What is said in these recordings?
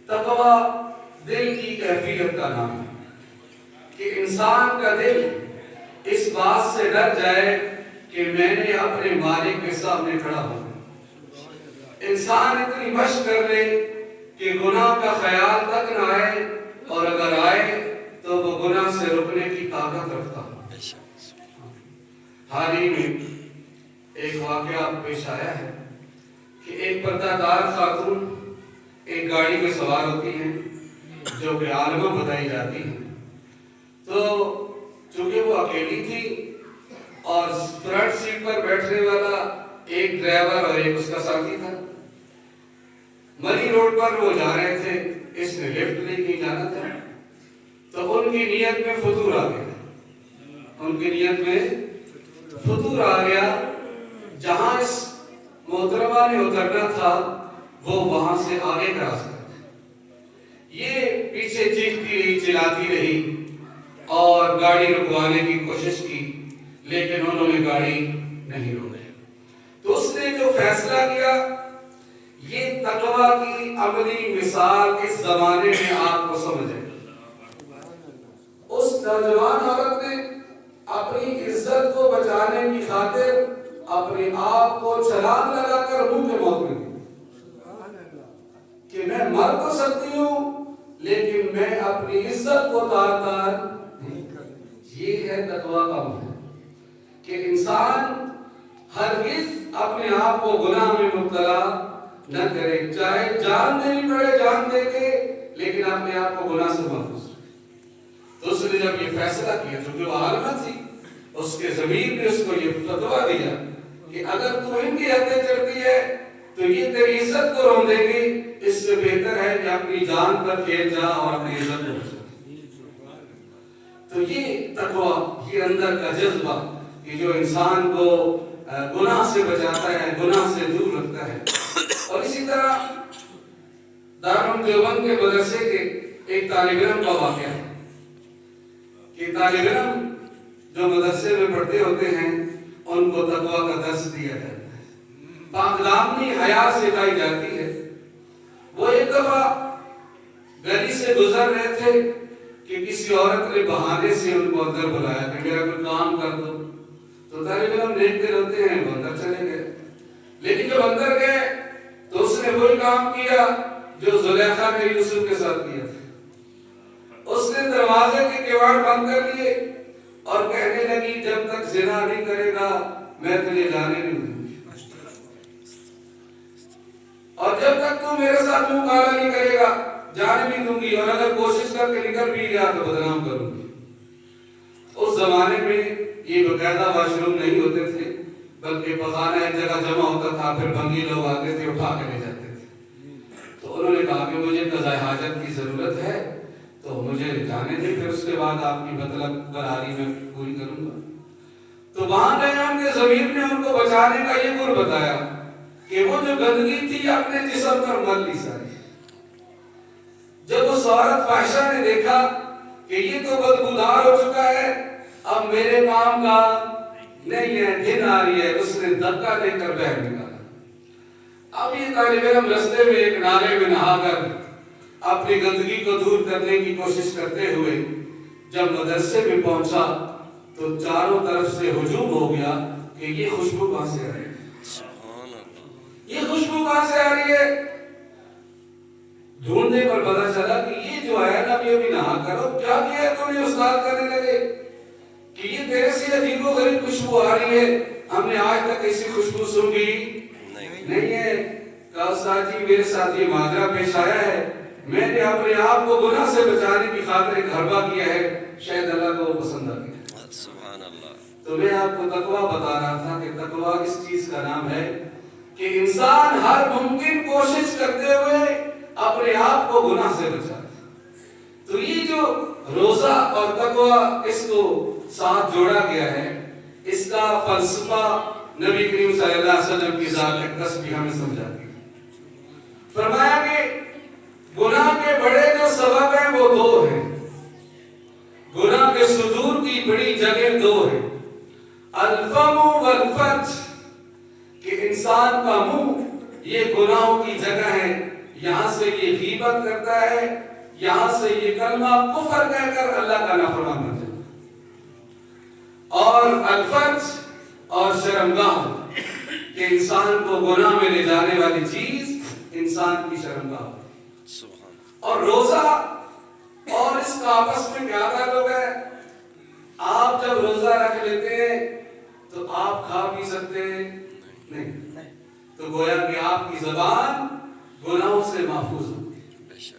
تقوی دل کی کیفیت کا نام ہے کہ انسان کا دل اس بات سے ڈر جائے کہ میں نے اپنے مالک کے سامنے کھڑا ہوں. انسان اتنی مشق کر لے کہ گناہ کا خیال تک نہ آئے، اور اگر آئے تو وہ گناہ سے رکنے کی طاقت رکھتا ہو. حال ہی میں ایک واقعہ پیش آیا ہے کہ ایک پردہ دار خاتون ایک گاڑی میں سوار ہوتی ہیں جو کہ عالمہ بتائی جاتی ہے. تو چونکہ وہ اکیلی تھی اور فرنٹ سیٹ پر بیٹھنے والا ایک ڈرائیور اور ایک اس کا ساتھی تھا. مری روڈ پر وہ جا رہے تھے، اس نے لیفٹ لے کے جانا تھا، تو ان کی نیت میں فطور آ گیا. جہاں اس محترمہ نے اترنا تھا وہ وہاں سے آگے کراس کر گئی. یہ پیچھے چیختی رہی، چلاتی رہی اور گاڑی رکوانے کی کوشش کی، لیکن انہوں نے گاڑی نہیں روکی. تو اس نے جو فیصلہ کیا، یہ تقوی کی عملی مثال اس زمانے میں آپ کو سمجھے. اس نوجوان عورت نے اپنی عزت کو بچانے کی خاطر اپنے آپ کو چھلانگ لگا کر منہ کے موت میں دی کہ میں مر تو سکتی ہوں لیکن میں اپنی عزت کو تار نہیں کروں. یہ ہے تقوی کا مفہوم کہ انسان ہرگز اپنے آپ کو گناہ میں مبتلا نہ کرے، چاہے جان دینی پڑے جان دے کے، لیکن اپنے آپ کو گناہ سے محفوظ رکھے. تو اس نے جب یہ فیصلہ کیا، چونکہ وہ عالمہ تھی، اس کے ضمیر نے اس کو یہ فتویٰ دیا کہ اگر تو ان کی حدیں چڑھتی ہے تو یہ تیری عزت کو رون دے گی، اس سے بہتر ہے کہ اپنی جان پر کھیل جا اور اپنی عزت کو بچا. تو یہ تقویٰ، یہ اندر کا جذبہ کہ جو انسان کو گناہ سے بچاتا ہے، گناہ سے دور رکھتا ہے. اور اسی طرح دارالعلوم دیوبند کے مدرسے کے ایک طالب علم کا واقعہ ہے کہ طالب علم جو مدرسے میں پڑھتے ہوتے ہیں ان کو تقویٰ کا درس دیا جاتا ہے، پاک دامنی حیا سکھائی جاتی ہے. وہ ایک دفعہ گلی سے گزر رہے تھے کہ کسی عورت نے بہانے سے ان کو اندر بلایا کہ میرا کوئی کام کر دو. تو طالب علم دیکھتے رہتے ہیں، وہ اندر چلے گئے. لیکن جب اندر گئے تو اس نے وہی کام کیا جو زلیخا نے یوسف کے ساتھ کیا تھا. اس نے دروازے کے کیواڑ بند کر لیے اور کہنے لگی جب تک زنا نہیں کرے گا میں تجھے جانے نہیں دوں گی، اور جب تک تو میرے ساتھ منہ کالا نہیں کرے گا جانے نہیں دوں گی، اور اگر کوشش کر کے نکل بھی گیا تو بدنام کروں گی. اس زمانے میں یہ باقاعدہ واش روم نہیں ہوتے تھے، بلکہ پخانہ ایک جگہ جمع ہوتا تھا، پھر بھنگی لوگ آتے تھے اٹھا کے لے جاتے تھے. تو انہوں نے کہا کہ مجھے قضاء حاجت کی ضرورت ہے تو مجھے جانے دیں، پھر اس کے بعد آپ کی مطلب براری میں پوری کروں گا. تو وہاں گئے، ان کے ضمیر نے ان کو بچانے کا یہ گر بتایا کہ وہ جو گندگی تھی اپنے جسم پر مل لی ساری. جب اس عورت فاحشہ نے دیکھا کہ یہ تو بدبودار ہو چکا ہے، اب میرے کام کا نہیں ہے، دن آ رہی ہے، اس نے دھکا دے کر باہر نکالا. اب یہ طالب علم رستے میں ایک نالے میں نہا کر اپنی گندگی کو دور کرنے کی کوشش کرتے ہوئے جب مدرسے میں پہنچا تو چاروں طرف سے ہجوم ہو گیا کہ یہ خوشبو کہاں سے آ رہی ہے، یہ خوشبو کہاں سے آ رہی ہے. ڈھونڈنے پر پتا چلا کہ یہ جو ہے نا ابھی نہا کرو کیا کیا تو نے استاد کرنے لگے کہ یہ تیرے سے عجیب و غریب خوشبو آ رہی ہے، ہم نے آج تک ایسی خوشبو سنی نہیں ہے. کہا استاد جی میرے ساتھ یہ ماجرا پیش آیا ہے، میں نے اپنے آپ کو گناہ سے بچانے کی خاطر ایک حربہ کیا ہے، شاید اللہ کو پسند آ گیا. سبحان اللہ. تو میں آپ کو تقویٰ بتا رہا تھا کہ تقویٰ اس چیز کا نام ہے کہ انسان ہر ممکن کوشش کرتے ہوئے اپنے آپ کو گناہ سے بچاتا. تو یہ جو روزہ اور تقویٰ اس کو ساتھ جوڑا گیا ہے، اس کا فلسفہ نبی کریم صلی اللہ علیہ وسلم کی ذات اقدس بھی ہمیں سمجھاتی ہے. فرمایا کہ گناہ کے بڑے جو سبب ہیں وہ دو ہیں، گناہ کے صدور کی بڑی جگہ دو ہیں، الفم والفرج، کہ انسان کا منہ یہ گناہوں کی جگہ ہے یہاں سے یہ غیبت کرتا ہے، یہاں سے یہ کلمہ کفر کہہ کر اللہ کا نافرمان بن جاتا ہے۔ اور الفرج اور شرمگاہ کہ انسان کو گناہ میں لے جانے والی چیز انسان کی شرمگاہ، اور روزہ اور اس کا آپس میں کیا تعلق ہے؟ آپ جب روزہ رکھ لیتے ہیں تو آپ کھا پی سکتے نہیں، تو گویا کہ آپ کی زبان گناہوں سے محفوظ ہوتی ہے۔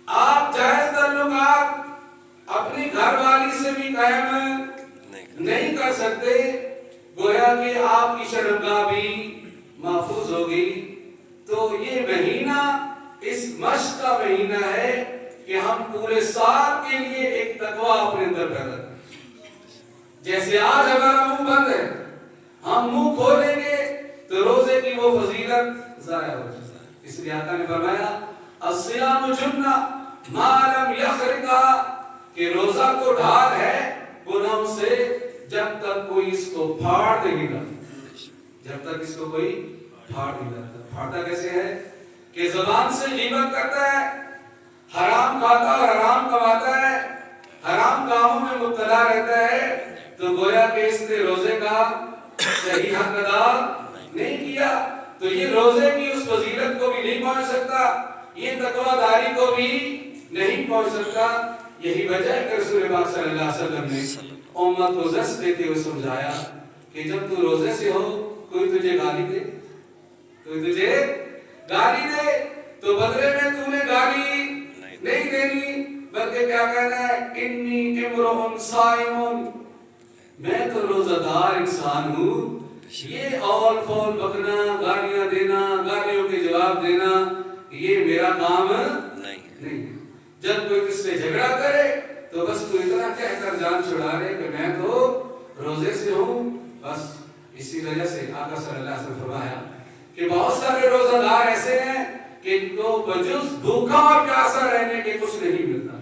آپ جائز تعلقات اپنی گھر والی سے بھی قائم نہیں کر سکتے، گویا کہ آپ کی شرمگاہ بھی محفوظ ہوگی۔ تو یہ مہینہ اس مشق کا مہینہ ہے کہ ہم پورے سال کے لیے ایک تقوی اپنے اندر پیدا کریں۔ جیسے آج ہمارا منہ بند ہے، ہم منہ کھولیں گے تو روزے کی وہ فضیلت ضائع ہو جائے گی۔ اس لیے آقا نے فرمایا الصیام جنہ ما لم یخرقھا، کہ روزہ تو ڈھال ہے گناہوں سے جب تک کوئی اس کو پھاڑ نہیں لاتا، جب تک اس کو کوئی پھاڑ نہیں لاتا۔ پھاڑتا کیسے ہے؟ کہ زبان سے غیبت کرتا ہے، حرام کھاتا اور حرام کماتا ہے، حرام کاموں میں مبتلا رہتا ہے، تو گویا کہ اس نے روزے کا صحیح حق ادا نہیں کیا، تو یہ روزے کی اس فضیلت کو بھی نہیں پہنچ سکتا، یہ تقوی داری کو بھی نہیں پہنچ سکتا۔ یہی وجہ ہے کہ رسول پاک صلی اللہ علیہ وسلم نے امت کو درس دیتے ہوئے سمجھایا کہ جب تو روزے سے ہو کوئی تجھے گالی دے، کوئی تجھے گالی دے تو بدلے میں تو نے گالی نہیں دینی، بلکہ کیا کہنا ہے؟ انی امرؤ صائم، میں تو روزہ دار انسان ہوں، یہ اول فول بکنا، گالیاں دینا، گالیوں کے جواب دینا، یہ میرا کام نہیں۔ جب کوئی کس سے جھگڑا کرے تو بس تو اتنا کہہ کر جان چھڑا رہے کہ میں تو روزے سے ہوں، بس۔ اسی وجہ سے آقا صلی اللہ علیہ وسلم فرمایا کہ بہت سارے روزہ دار ایسے ہیں کہ ان کو بجز بھوکا اور پیاسا رہنے کے کچھ نہیں ملتا،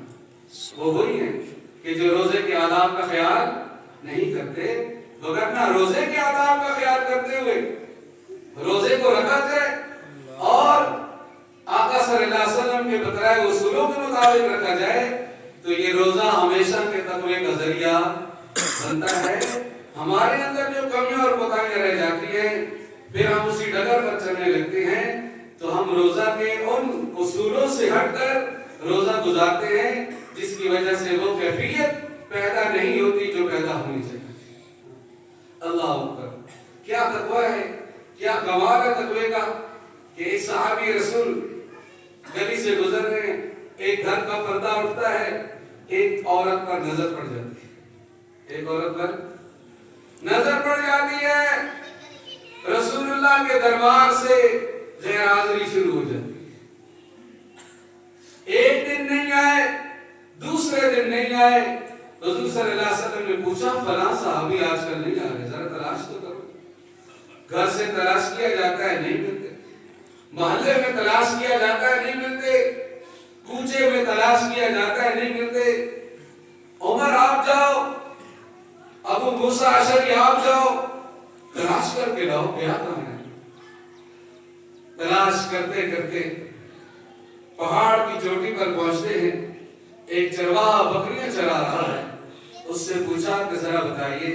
وہ وہی ہیں کہ جو روزے کے آداب کا خیال نہیں کرتے، وگرنہ روزے کے آداب کا خیال کرتے ہوئے روزے کو رکھا جائے اور آقا صلی اللہ علیہ وسلم کے بتائے اصولوں کے مطابق رکھا جائے تو یہ روزہ ہمیشہ کے تقوی کا ذریعہ بنتا ہے۔ ہمارے اندر جو کمیاں اور کوتاہیاں رہ جاتی ہیں پھر ہم اسی ڈگر پر چلنے لگتے ہیں، تو ہم روزہ کے ان اصولوں سے ہٹ کر روزہ گزارتے ہیں جس کی وجہ سے وہ کیفیت پیدا نہیں ہوتی جو پیدا ہونی چاہیے۔ اللہ اکبر! کیا تقوی ہے، کیا کمال ہے تقوی کا کہ ایک صحابی رسول گلی سے گزر رہے ہیں، ایک گھر کا پردہ اٹھتا ہے، ایک عورت پر نظر پڑ جاتی ہے، ایک عورت پر نظر پڑ جاتی ہے، رسول اللہ کے دربار سے غیر حاضری شروع ہو جاتی ہے۔ ایک دن نہیں آئے، دوسرے دن نہیں آئے، حضور صلی اللہ علیہ وسلم نے پوچھا فلاں صحابی آج کل نہیں آ رہے، ذرا تلاش تو کرو۔ گھر سے تلاش کیا جاتا ہے نہیں ملتے، محلے میں تلاش کیا جاتا ہے نہیں ملتے، کوچے میں تلاش کیا جاتا ہے نہیں ملتے۔ عمر آپ جاؤ، ابو موسیٰ اشعری آپ جاؤ، تلاش کر کے لاؤ، کیا کام ہے؟ تلاش کرتے کرتے پہاڑ کی چوٹی پر پہنچتے ہیں، ایک چرواہا بکریاں چرا رہا ہے، اس سے پوچھا کہ ذرا بتائیے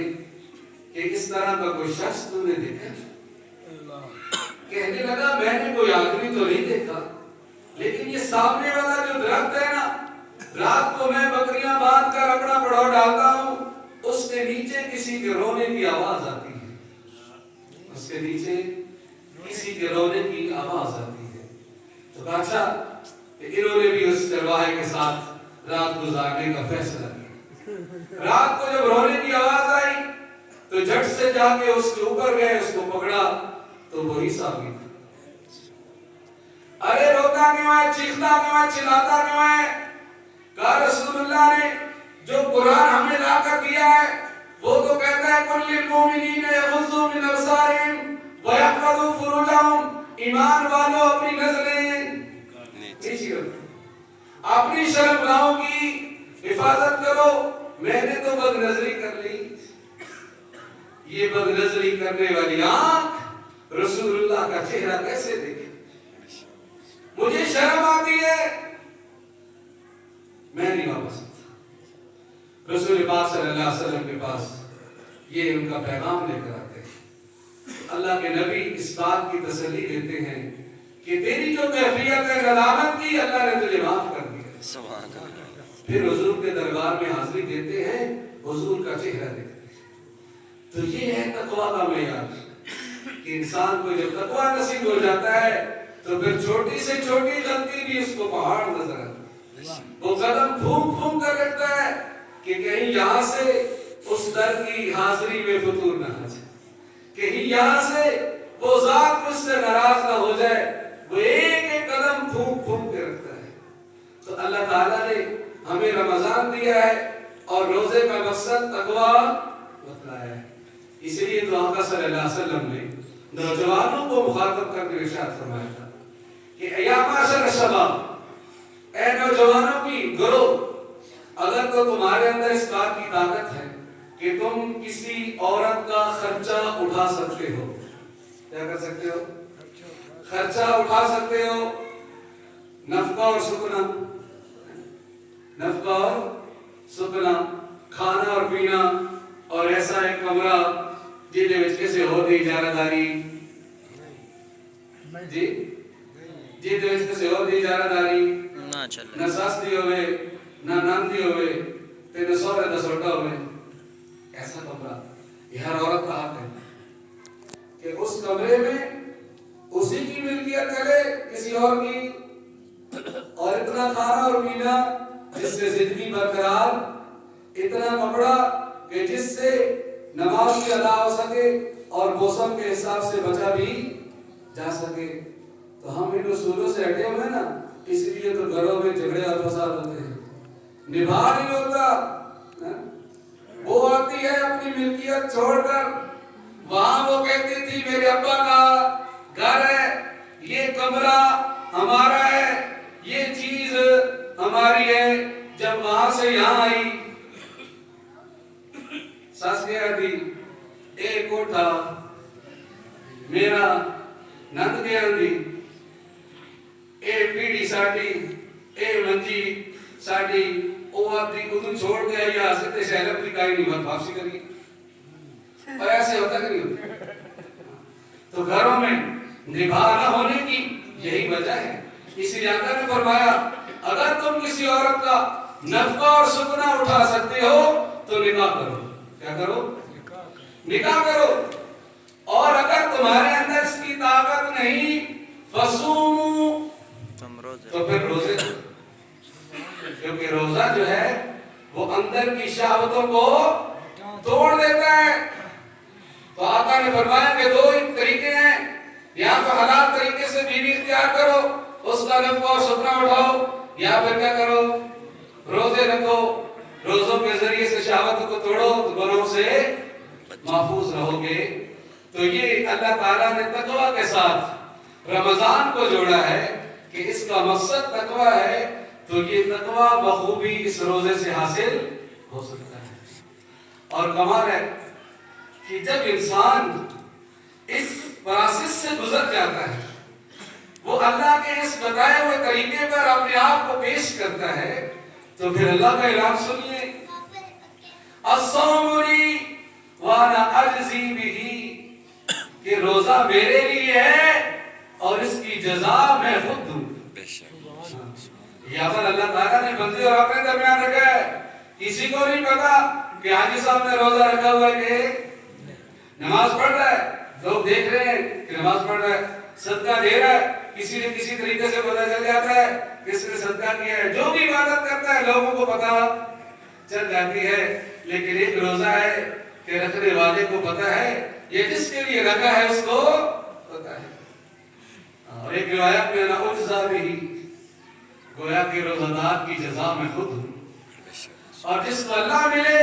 کہ اس طرح کا کوئی شخص تم نے دیکھا؟ کہنے لگا میں نے کوئی آدمی تو نہیں دیکھا، لیکن یہ سامنے والا جو درخت ہے نا، رات کو میں بکریاں باندھ کر اپنا پڑاؤ ڈالتا ہوں، اس کے نیچے کسی کے رونے کی آواز آتی ہے، اس کے نیچے کسی کے رونے کی آواز آتی ہے۔ تو کہا اچھا، انہوں نے بھی اس چرواہے کے ساتھ رات گزارنے کا فیصلہ کیا۔ رات کو جب رونے کی آواز آئی تو جھٹ سے جا کے اس کے اوپر گئے، اس کو پکڑا تو وہی صحابی تھا۔ ارے روتا کیوں ہے، چیختا کیوں ہے، چلاتا کیوں ہے؟ کہا رسول اللہ نے جو قرآن ہمیں لا کر دیا ہے وہ تو کہتا ہے کل للمؤمنین یغضوا من ابصارہم ویحفظوا فروجہم، ایمان والوں اپنی نظریں نیچی رکھو، اپنی شرمگاہوں کی حفاظت کرو۔ میں نے تو بد نظری کر لی، یہ بد نظری کرنے والی آنکھ رسول اللہ کا چہرہ کیسے دیکھے؟ مجھے شرم علیہ وسلم کے پاس یہ ان کا پیغام لے کر آتے ہیں۔ اللہ کے نبی اس بات کی تسلی دیتے ہیں کہ تیری جو کیفیت ہے ندامت کی، اللہ نے تجھے معاف کر دیا۔ سبحان اللہ۔ پھر حضور کے دربار میں حاضری دیتے ہیں، حضور کا چہرہ دیکھتے ہیں۔ تو یہ ہے تقویٰ کا معیار کہ انسان کو جب تقویٰ نصیب ہو جاتا ہے تو پھر چھوٹی سے چھوٹی غلطی بھی اس کو پہاڑ نظر آتی ہے۔ وہ قدم پھونک پھونک کر رکھتا ہے کہ کہیں یہاں سے اس در کی حاضری میں فطور نہ آ جائے، کہیں یہاں سے وہ ذات مجھ سے ناراض نہ ہو جائے۔ وہ ایک ایک قدم پھونک پھونک کے رکھتا ہے۔ تو اللہ تعالیٰ نے ہمیں رمضان دیا ہے اور روزے کا مقصد تقویٰ بتلایا ہے۔ اسی لیے تو آقا صلی اللہ علیہ وسلم نے نوجوانوں کو مخاطب کر کے ارشاد فرمایا تھا کہ یا معاشر الشباب، اے نوجوانوں کی گروہ، اگر تو تمہارے اندر اس بات کی طاقت ہے کہ تم کسی عورت کا خرچہ اٹھا سکتے ہو، کیا کر سکتے ہو؟ خرچہ اٹھا سکتے ہو، نفقہ اور سکنا، نفقہ اور سکنا، کھانا اور پینا، اور ایسا ایک کمرہ جہدے وچ کسے ہور دی اجارہ داری، جی جہدے وچ کسے ہور دی اجارہ داری نہ ساس دی ہوئے نہ نان دی ہوئے تے نہ سوہرے دا سوٹا ہوئے، ایسا کمرہ یہ ہر عورت کا حق ہے کہ اس کمرے میں اسی کی ملکیت چلے کسی اور کی، اور اتنا کھانا اور پینا جس سے زندگی برقرار، اتنا کپڑا کہ جس سے نماز بھی ادا ہو سکے اور موسم کے حساب سے بچا بھی جا سکے۔ تو ہم ان اصولوں سے ہٹے ہوئے نا، اس لیے تو گھروں میں جھگڑے اور فساد ہوتے ہیں، نبھا نہیں ہوتا۔ وہ آتی ہے اپنی ملکیت چھوڑ کر، وہاں وہ کہتی تھی میرے ابا کا گھر ہے، یہ کمرہ ہمارا ہے، یہ چیز ہماری ہے، جب وہاں سے یہاں آئی ساس کہہ دی اے کوٹھا میرا، نند کہہ دی اے پیڑی ساڈی، اے منجی ساڈی، او آتی ادھر چھوڑ کے آئی آسے تے شہر کی کائی نہیں بات واپسی کری، اور ایسے ہوتا کہ نہیں ہوتا۔ تو گھروں میں نبھا نہ ہونے کی یہی وجہ ہے۔ اسی لیے آقا نے فرمایا اگر تم کسی عورت کا نفقہ اور سکنا اٹھا سکتے ہو تو نکاح کرو۔ کیا کرو؟ نکاح کرو۔ اور اگر تمہارے اندر اس کی طاقت نہیں فصوموا، تو پھر روزے، کیونکہ روزہ جو ہے وہ اندر کی شہوتوں کو توڑ دیتا ہے۔ تو آقا نے فرمایا کہ دو طریقے ہیں، یا تو حلال طریقے سے بیوی اختیار کرو، اس کا نفقہ اور سکنا اٹھاؤ، یا پھر کیا کرو؟ روزے رکھو، روزوں کے ذریعے سے شہوتوں کو توڑو تو گناہوں سے محفوظ رہو گے۔ تو یہ اللہ تعالیٰ نے تقویٰ کے ساتھ رمضان کو جوڑا ہے کہ اس کا مقصد تقویٰ ہے، تو یہ تقویٰ بخوبی اس روزے سے حاصل ہو سکتا ہے۔ اور کمال ہے کہ جب انسان اس پروسیس سے گزر جاتا ہے، وہ اللہ کے اس بتائے ہوئے طریقے پر اپنے آپ کو پیش کرتا ہے، تو پھر اللہ کا اعلان سنیے الصوم لی وانا اجزی بہ، کہ روزہ میرے لیے ہے اور اس کی جزا میں خود دوں۔ یہاں پر اللہ تعالیٰ نے بندے اور اپنے درمیان رکھا ہے، کسی کو نہیں پتا کہ حاجی صاحب نے روزہ رکھا ہوا ہے کہ نماز پڑھ رہا ہے، لوگ دیکھ رہے ہیں کہ نماز پڑھ رہا ہے، صدقہ دے رہا ہے، کسی نے کسی طریقے سے پتہ چل جاتا ہے کس نے صدقہ کیا ہے، جو بھی عبادت کرتا ہے لوگوں کو پتہ چل جاتی ہے۔ لیکن ایک روزہ ہے کہ رکھنے والے کو پتہ ہے، یہ جس کے لیے رکھا ہے اس کو پتہ ہے۔ اور ایک روایت میں انا اجزا بہ، گویا کہ روزہ دار کی جزا میں خود ہوں، اور جس کو اللہ ملے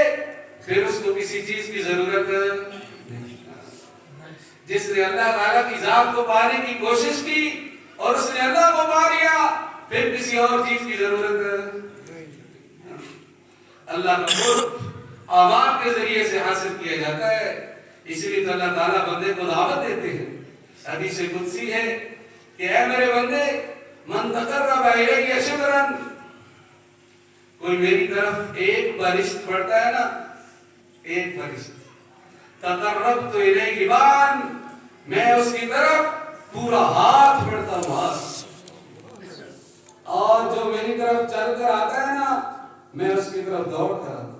پھر اس کو کسی چیز کی ضرورت نہیں۔ جس نے اللہ تعالیٰ کی ذات کو پانے کی کوشش کی اور اس نے اللہ کو پا لیا، پھر کسی اور چیز کی ضرورت نہیں۔ اللہ کا قرب اعمال کے ذریعے سے حاصل کیا جاتا ہے، اس لیے تو اللہ تعالیٰ بندے کو دعوت دیتے ہیں۔ حدیث قدسی ہے کہ اے میرے بندے من تقرب الی شبرا، کوئی میری طرف ایک بارش پڑتا ہے نا ایک فرشتے تقربت الیہ بان، میں اس کی طرف پورا ہاتھ بڑھتا ہوں ہاتھ، اور جو میری طرف چل کر آتا ہے نا میں اس کی طرف دوڑ کر آتا ہوں۔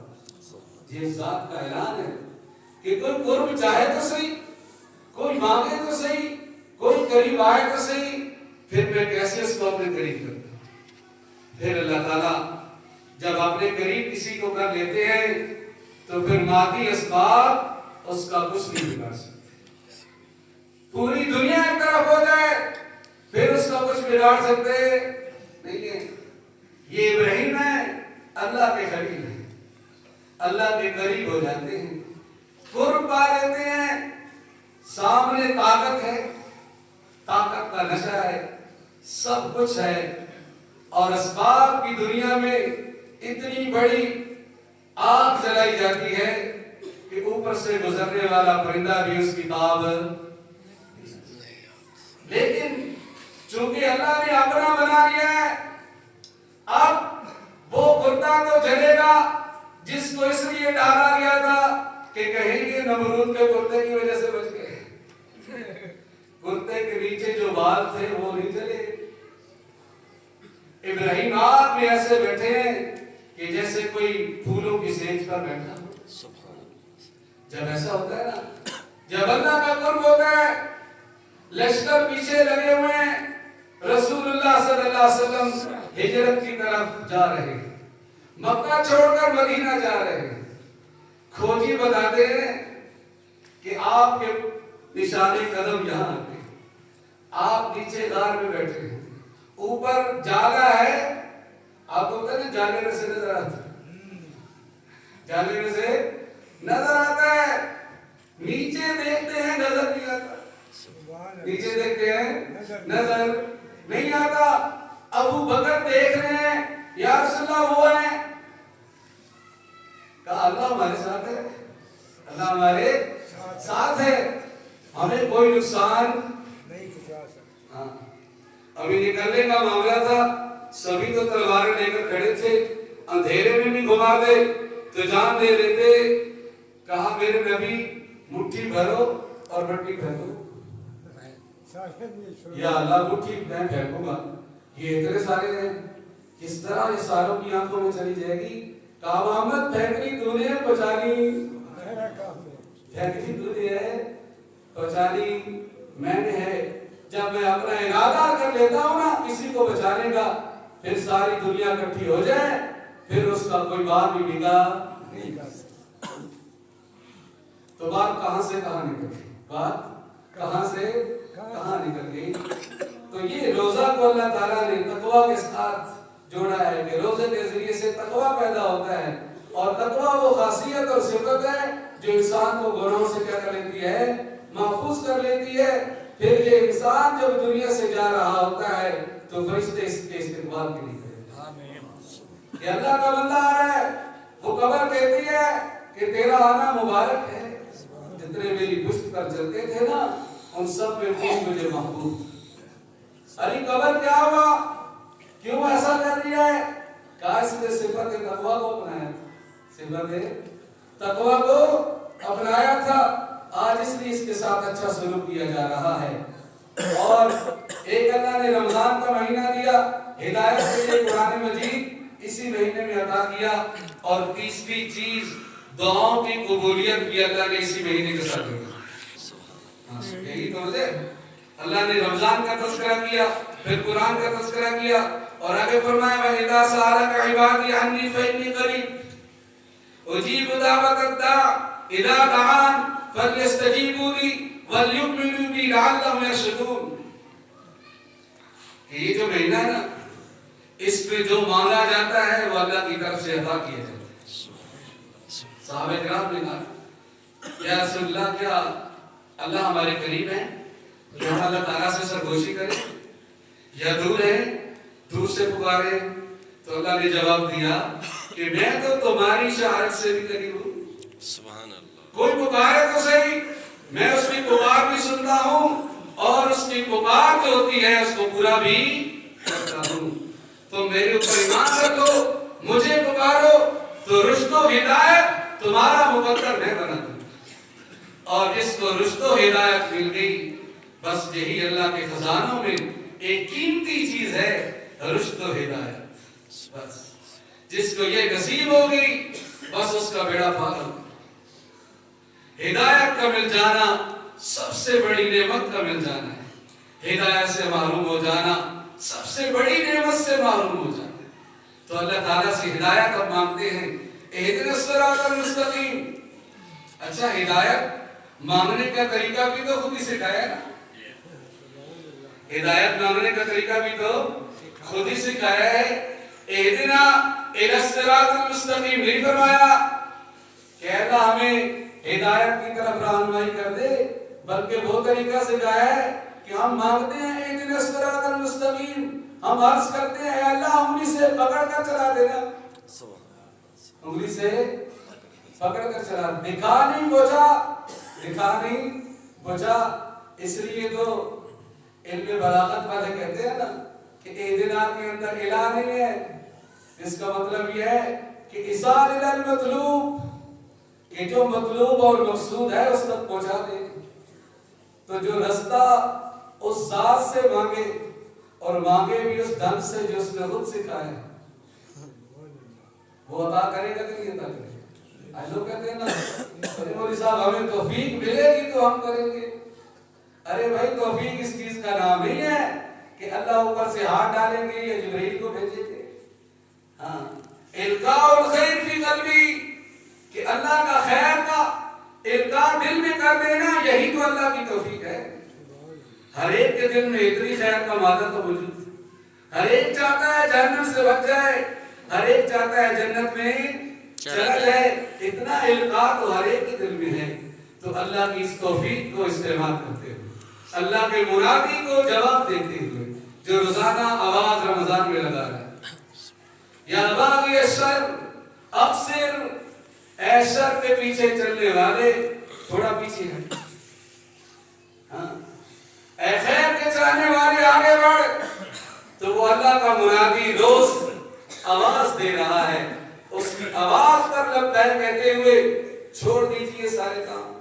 یہ ذات کا اعلان ہے کہ کوئی قرب چاہے تو صحیح، کوئی مانگے تو صحیح، کوئی قریب آئے تو صحیح، پھر میں کیسے اس کو اپنے قریب کرتا ہوں۔ پھر اللہ تعالیٰ جب اپنے قریب کسی کو کر لیتے ہیں تو پھر مادی اسباب اس کا کچھ نہیں بگاڑ سکتے، پوری دنیا ایک طرف ہو جائے پھر اس کا کچھ بگاڑ سکتے نہیں ہے۔ یہ ابراہیم ہے، اللہ کے قریب ہیں، اللہ کے قریب ہو جاتے ہیں، قرب پا لیتے ہیں، سامنے طاقت ہے، طاقت کا نشہ ہے، سب کچھ ہے، اور اسباب کی دنیا میں اتنی بڑی آگ جلائی جاتی ہے کہ اوپر سے گزرنے والا پرندہ بھی اس کی تاب، لیکن چونکہ اللہ نے اپنا بنا لیا ہے، اب وہ کتا تو جلے گا جس کو اس لیے ڈالا گیا تھا کہ کہیں گے نمرود کے کتے کی وجہ سے بچ گئے، کتے کے نیچے جو بال تھے وہ نہیں جلے۔ ابراہیم آگ میں ایسے بیٹھے ہیں کہ جیسے کوئی پھولوں کی سیج پر بیٹھا ہو۔ جب ایسا ہوتا ہے نا، جب اللہ کا قرب ہوتا ہے، لشکر پیچھے لگے ہوئے ہیں، رسول اللہ صلی اللہ علیہ وسلم ہجرت کی طرف جا رہے ہیں، مکہ چھوڑ کر مدینہ جا رہے ہیں، کھوجی بتاتے ہیں کہ آپ کے نشانے قدم یہاں آتے ہیں، آپ نیچے غار میں بیٹھے ہیں، اوپر جالا ہے، آپ کو پتہ ہے جالے میں سے نظر آتا ہے، جالے میں سے نظر آتا ہے، نیچے دیکھتے ہیں نظر نہیں آتا، نیچے دیکھتے ہیں نظر نہیں آتا۔ ابو بکر دیکھ رہے ہیں، یا رسول اللہ وہ ہیں، کہا اللہ ہمارے ساتھ ہے، اللہ ہمارے ساتھ ہے، ہمیں کوئی نقصان نہیں پہنچا۔ ہاں ابھی نکلنے کا معاملہ تھا، سبھی تو تلواریں لے کر کھڑے تھے، اندھیرے میں بھی گھماتے تو جان دے دیتے۔ کہا میرے نبی مٹھی بھرو اور مٹی پھینکو، یا اللہ مٹھی میں پھینکوں گا، یہ اتنے سارے ہیں، کس طرح یہ ساروں کی آنکھوں میں چلی جائے گی؟ کہا محمد پھینکنی تو نے پہنچانی، پھینکنی تو نے ہے پہنچانی میں نے ہے۔ جب میں اپنا ارادہ کر لیتا ہوں نا کسی کو بچانے کا، پھر ساری دنیا اکٹھی ہو جائے پھر اس کا کوئی بات بھی بگا نہیں کر سکتا۔ تو بات کہاں سے کہاں نکل گئی، بات کہاں سے کہاں نکل گئی؟ تو یہ روزہ کو اللہ تعالیٰ نے تقویٰ کے ساتھ جوڑا ہے کہ روزے کے ذریعے سے تقویٰ پیدا ہوتا ہے، اور تقویٰ وہ خاصیت اور صفت ہے جو انسان کو گناہوں سے کیا کر لیتی ہے، محفوظ کر لیتی ہے۔ پھر یہ انسان جب دنیا سے جا رہا ہوتا ہے تو فرشتے اس کے استقبال کے لیے کہ اللہ کا بندہ آ رہا ہے، وہ قبر کہتی ہے کہ تیرا آنا مبارک ہے، جتنے میری پشت پر چلتے تھے نا ان سب میں تم مجھے محبوب۔ ارے قبر کیا ہوا، کیوں ایسا کر رہی ہے؟ کہا اس نے صفت تقویٰ کو اپنایا تھا، صفت تقویٰ کو اپنایا تھا، آج اس لیے اس کے ساتھ اچھا سلوک کیا جا رہا ہے۔ اور ایک اللہ نے رمضان کا مہینہ دیا، ہدایت کے لیے قرآن مجید اسی مہینے میں عطا کیا، اور تیسری چیز دعاؤں کی قبولیت بھی اللہ نے اسی مہینے کے ساتھ دی۔ یہی تو ہے، اللہ نے رمضان کا تذکرہ کیا، پھر قرآن کا تذکرہ کیا، اور آگے فرمایا وَإِذَا سَأَلَكَ عِبَادِي عَنِّي فَإِنِّي قَرِيبٌ أُجِيبُ دَعْوَةَ الدَّاعِ إِذَا دَعَانِ فَلْيَسْتَجِيبُوا لِي وَلْيُؤْمِنُوا بِي لَعَلَّهُمْ يَرْشُدُونَ۔ کہ یہ جو مہینہ ہے نا، اس پہ جو مانگا جاتا ہے وہ اللہ کی طرف سے عطا کیا جاتا ہے۔ صحابہ کرام نے کہا یا رسول اللہ کیا اللہ ہمارے قریب ہیں کہ ہم اللہ تعالیٰ سے سرگوشی کریں، یا دور ہیں دور سے پکاریں؟ تو اللہ نے جواب دیا کہ میں تو تمہاری شہادت سے بھی قریب ہوں، سبحان اللہ، کوئی پکارے تو صحیح، میں اس کی پکار بھی سنتا ہوں، اور اس کی پکار جو ہوتی ہے اس کو پورا بھی کرتا ہوں۔ تو میرے اوپر ایمان رکھو، مجھے پکارو تو رشد و ہدایت تمہارا مقدر میں بنا دوں. اور جس کو رشد و ہدایت مل گئی، بس یہی اللہ کے خزانوں میں ایک قیمتی چیز ہے، رشد و ہدایت. بس جس کو یہ نصیب ہو گئی، بس اس کا بیڑا پار ہو. ہدایت کا مل جانا سب سے بڑی نعمت کا مل جانا ہے. ہدایت سے محروم ہو جانا سب سے بڑی نعمت سے محروم ہو جانا ہے. تو اللہ تعالیٰ سے ہدایت اب مانگتے ہیں، اہدنا الصراط المستقیم. اچھا، ہدایت مانگنے کا طریقہ بھی تو خود ہی سکھایا نا. ہدایت مانگنے کا طریقہ بھی تو خود ہی سکھایا ہے. اہدنا الصراط المستقیم نہیں فرمایا کہ اللہ ہمیں ہدایت کی طرف رہنمائی کر دے، بلکہ وہ طریقہ سکھایا ہے کہ ہم مانگتے ہیں اہدنا الصراط المستقیم. ہم عرض کرتے ہیں اے اللہ انگلی سے پکڑ کر چلا دینا، انگلی سے پکڑ کر چلا، دکھا نہیں بوجھا، دکھا نہیں بوجھا. اس لیے تو علم بلاغت والے کہتے ہیں نا کہ اہدنا کے اندر الہ نہیں ہے. اس کا مطلب یہ ہے کہ اصال الی المطلوب، کہ جو مطلوب اور مقصود ہے اس تک پہنچا دے. تو جو رستہ اس ذات سے مانگے، اور مانگے بھی اس ڈھنگ سے جو اس نے خود سکھایا ہے، وہ عطا کرے گا کہ نہیں عطا کرے گا؟ آج لوگ کہتے ہیں نا مولوی صاحب ہمیں توفیق ملے گی تو ہم کریں گے. ارے بھائی، توفیق اس چیز کا نام نہیں ہے کہ اللہ اوپر سے ہاتھ ڈالیں گے یا جبرائیل کو بھیجیں گے. ہاں، القاء الخیر فی قلبی، کہ اللہ کا خیر کا القاء دل میں کر دینا، یہی تو اللہ کی توفیق ہے. ہر ایک کے دل میں اتنی خیر کا مادہ تو موجود ہے. ہر ایک چاہتا ہے جہنم سے بچ جائے، ہر ایک چاہتا ہے جنت میں چلا جائے. اتنا القاء تو ہر ایک کے دل میں ہے. تو اللہ کی اس توفیق کو استعمال کرتے ہوئے، اللہ کے منادی کو جواب دیتے ہوئے، جو روزانہ آواز رمضان میں لگا رہا ہے، یا باغی الشر اقصر، اے شر کے پیچھے چلنے والے تھوڑا پیچھے ہٹ. ہاں، اے خیر کے چاہنے والے آگے بڑھ. تو وہ اللہ کا منادی روز آواز دے رہا ہے. اس کی آواز پر لبیک کہتے ہوئے چھوڑ دیجئے سارے کام.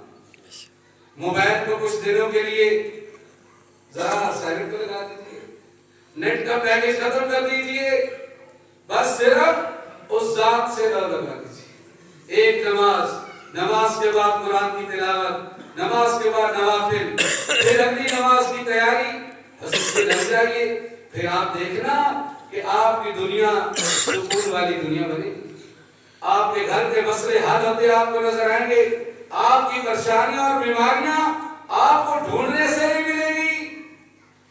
موبائل کو کچھ دنوں کے لیے ذرا سائلنٹ پہ لگا دیجئے، نیٹ کا پیکج ختم کر دیجئے، بس صرف اس ذات سے لو لگا دیجئے. ایک نماز، نماز کے بعد قرآن کی تلاوت، نماز کے بعد نوافل، پھر اگلی نماز کی تیاری، بس اس سے لگ جائیے. پھر آپ دیکھنا کہ آپ کی دنیا سکون والی دنیا بنے گی. آپ کے گھر کے مسئلے حل ہوتے آپ کو نظر آئیں گے. آپ کی پریشانیاں اور بیماریاں آپ کو ڈھونڈنے سے نہیں ملے گی.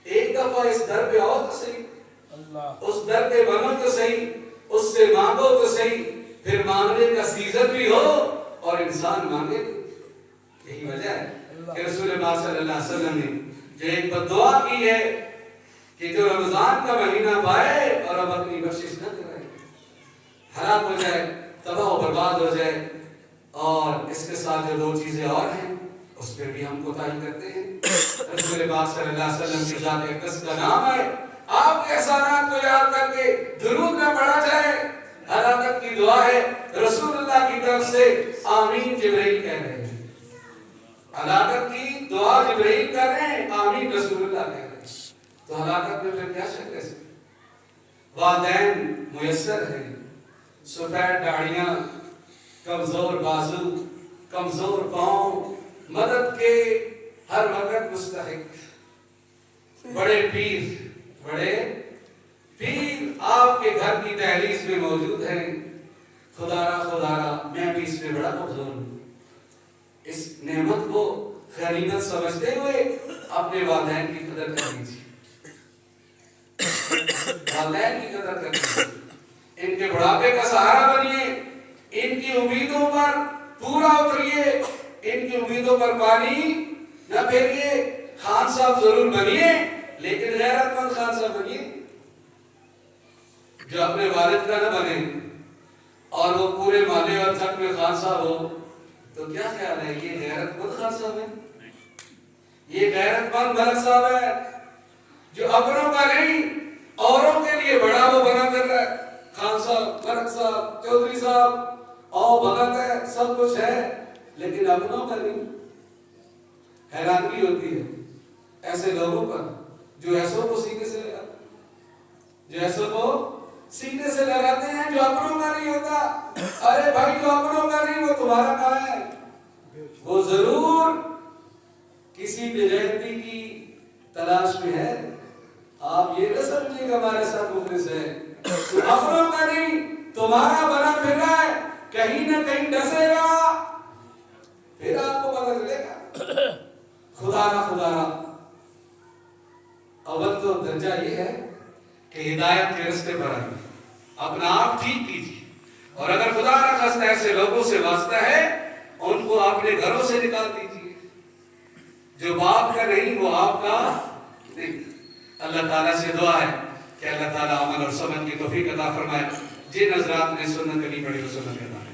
ایک دفعہ اس در پہ آؤ تو صحیح، اس در پہ بنو تو صحیح، اس سے مانگو تو صحیح. پھر مانگنے کا سیزن بھی ہو اور انسان مانگے تو. یہی وجہ ہے کہ رسول اللہ صلی اللہ علیہ وسلم نے جو ایک بددعا کی ہے کہ جو رمضان کا مہینہ پائے اور اب اپنی بخشش نہ کرائے، ہلاک ہو جائے، تباہ و برباد ہو جائے. اور اس کے ساتھ جو دو چیزیں اور ہیں اس پہ بھی ہم کوتاہی کرتے ہیں. رسول پاک صلی اللہ علیہ وسلم کی ذات اقدس کا نام ہے، آپ کے احسانات کو یاد کر کے درود نہ پڑھا جائے. ہلاکت کی دعا ہے، رسول اللہ کی طرف سے آمین جبرائیل کہہ رہے ہیں. ہلاکت کی دعا جبرائیل کر رہے ہیں، آمین رسول اللہ کہہ رہے ہیں. تو ہلاکت میں پھر کیا شک ہے؟ والدین میسر ہیں، سفید داڑیاں، کمزور بازو، کمزور پاؤں، مدد کے ہر وقت مستحق. بڑے پیر آپ کے گھر کی دہلیز میں موجود ہیں. خدا میں بھی اس میں بڑا کمزور ہوں. اس نعمت کو غنیمت سمجھتے ہوئے اپنے والدین کی قدر کر لیجیے. والدین کی قدر کر لیجیے، ان کے بڑھاپے کا سہارا بنیے، ان کی امیدوں پر پورا اتریے، ان کی امیدوں پر پانی نہ پھیریے. خان صاحب ضرور بنیے لیکن غیرت مند خان صاحب بنیے، جو اپنے والد کا نہ بنے اور وہ پورے محلے اور چھت میں خان صاحب ہو. تو کیا خیال ہے یہ غیرت مند خان صاحب ہے؟ یہ غیرت مند ملک صاحب ہے جو اپنوں کا نہیں اوروں کے لیے بڑا وہ بنا کر رہا ہے. خان صاحب، ملک صاحب، چودھری صاحب، اور بھگت ہے، سب کچھ ہے، لیکن اپنوں کا نہیں۔ حیرانگی ہوتی ہے ایسے لوگوں پر جو ایسوں کو سینے سے لگاتے ہیں، جو ایسوں کو سینے سے لگاتے ہیں، جو اپنوں کا نہیں ہوتا۔ ارے بھائی، جو اپنوں کا نہیں وہ تمہارا کہاں ہے؟ وہ ضرور کسی بغیرتی کی تلاش میں ہے۔ آپ یہ نہ سمجھیں کہ ہمارے ساتھ مخلص ہے، تو اپنوں کا نہیں تمہارا بنا پھر رہا ہے، کہیں نہ کہیں ڈسے گا، پھر آپ کو پتہ چلے گا۔ خدا را اول تو درجہ یہ ہے کہ ہدایت کے راستے پر آئیے، اپنا آپ ٹھیک کیجیے، اور اگر خدا نہ خواستہ ایسے لوگوں سے واسطہ ہے ان کو اپنے گھروں سے نکال دیجیے۔ جو باپ کا نہیں وہ آپ کا نہیں۔ اللہ تعالیٰ سے دعا ہے کہ اللہ تعالیٰ عمل اور سمجھ کی توفیق عطا فرمائے۔ جن حضرات نے سنت نہیں پڑھی وہ سنت عطا فرمائے۔